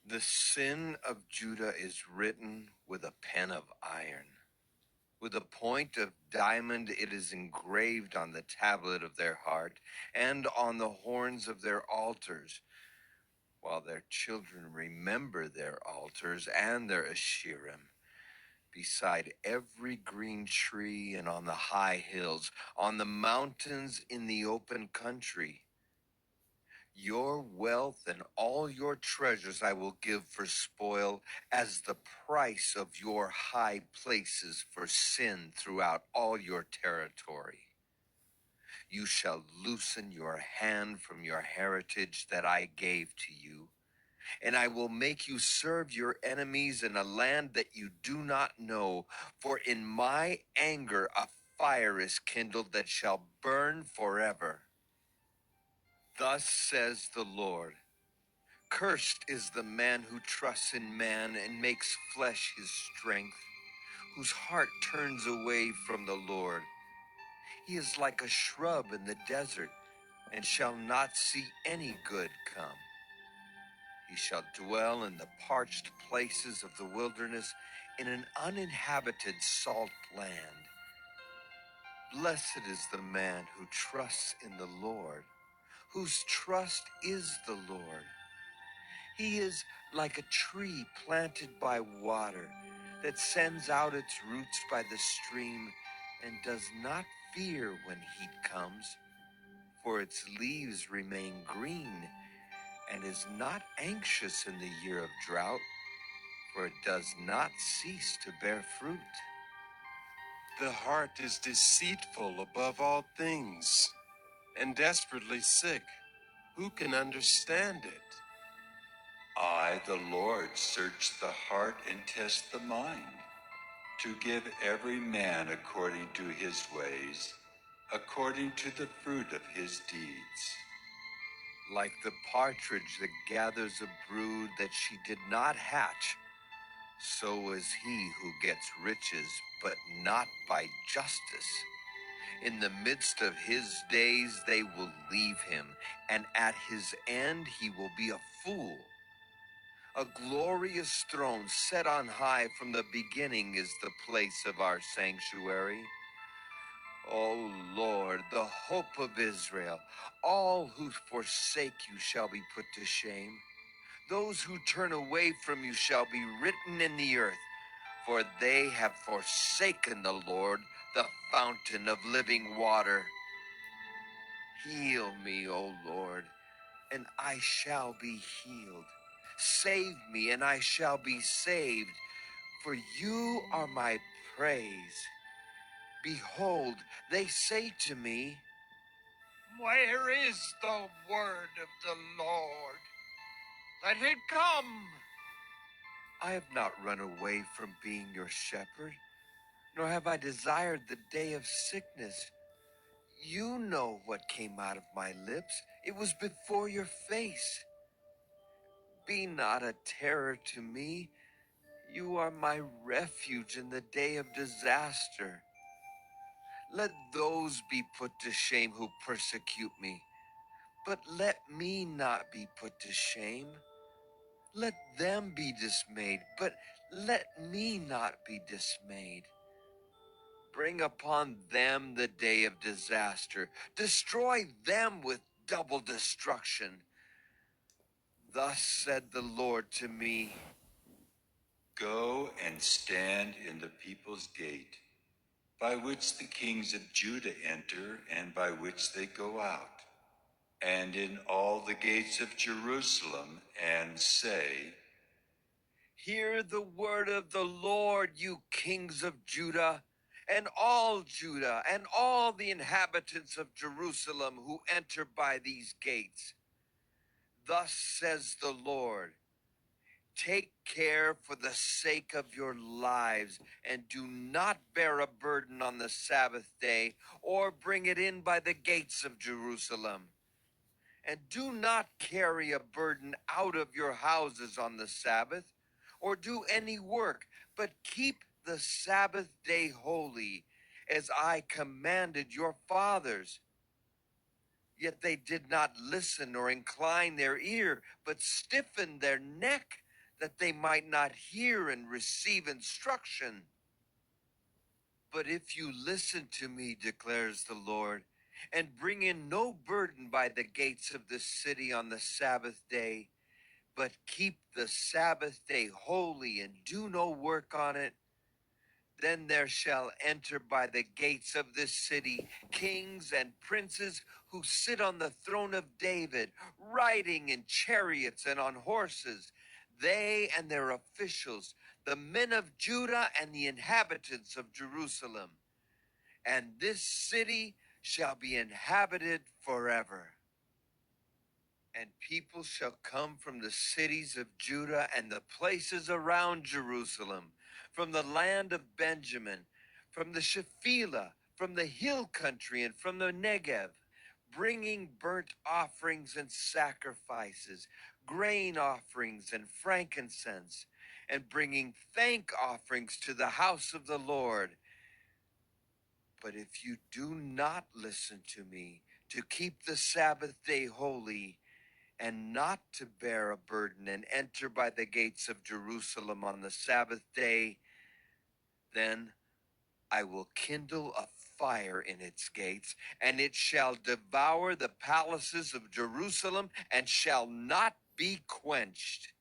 The sin of Judah is written with a pen of iron. With a point of diamond it is engraved on the tablet of their heart and on the horns of their altars, while their children remember their altars and their Asherim, beside every green tree and on the high hills, on the mountains in the open country. Your wealth and all your treasures I will give for spoil as the price of your high places for sin throughout all your territory. You shall loosen your hand from your heritage that I gave to you, and I will make you serve your enemies in a land that you do not know. For in my anger a fire is kindled that shall burn forever. Thus says the Lord. Cursed is the man who trusts in man and makes flesh his strength, whose heart turns away from the Lord. He is like a shrub in the desert, and shall not see any good come. He shall dwell in the parched places of the wilderness, in an uninhabited salt land. Blessed is the man who trusts in the Lord, whose trust is the Lord. He is like a tree planted by water that sends out its roots by the stream and does not fear when heat comes, for its leaves remain green, and is not anxious in the year of drought, for it does not cease to bear fruit. The heart is deceitful above all things and desperately sick. Who can understand it? I, the Lord, search the heart and test the mind, to give every man according to his ways, according to the fruit of his deeds. Like the partridge that gathers a brood that she did not hatch, so is he who gets riches, but not by justice. In the midst of his days they will leave him, and at his end he will be a fool. A glorious throne set on high from the beginning is the place of our sanctuary. O Lord, the hope of Israel, all who forsake you shall be put to shame. Those who turn away from you shall be written in the earth, for they have forsaken the Lord, the fountain of living water. Heal me, O Lord, and I shall be healed. Save me, and I shall be saved, for you are my praise. Behold, they say to me, Where is the word of the Lord? Let it come. I have not run away from being your shepherd, nor have I desired the day of sickness. You know what came out of my lips. It was before your face. Be not a terror to me. You are my refuge in the day of disaster. Let those be put to shame who persecute me, but let me not be put to shame. Let them be dismayed, but let me not be dismayed. Bring upon them the day of disaster. Destroy them with double destruction. Thus said the Lord to me, Go and stand in the people's gate, by which the kings of Judah enter and by which they go out, and in all the gates of Jerusalem, and say, Hear the word of the Lord, you kings of Judah, and all the inhabitants of Jerusalem who enter by these gates. Thus says the Lord, take care for the sake of your lives, and do not bear a burden on the Sabbath day, or bring it in by the gates of Jerusalem. And do not carry a burden out of your houses on the Sabbath, or do any work, but keep the Sabbath day holy, as I commanded your fathers. Yet they did not listen or incline their ear, but stiffened their neck, that they might not hear and receive instruction. But if you listen to me, declares the Lord, and bring in no burden by the gates of the city on the Sabbath day, but keep the Sabbath day holy and do no work on it, then there shall enter by the gates of this city kings and princes who sit on the throne of David, riding in chariots and on horses, they and their officials, the men of Judah and the inhabitants of Jerusalem. And this city shall be inhabited forever. And people shall come from the cities of Judah and the places around Jerusalem, from the land of Benjamin, from the Shephelah, from the hill country, and from the Negev, bringing burnt offerings and sacrifices, grain offerings and frankincense, and bringing thank offerings to the house of the Lord. But if you do not listen to me, to keep the Sabbath day holy, and not to bear a burden and enter by the gates of Jerusalem on the Sabbath day, then I will kindle a fire in its gates, and it shall devour the palaces of Jerusalem and shall not be quenched.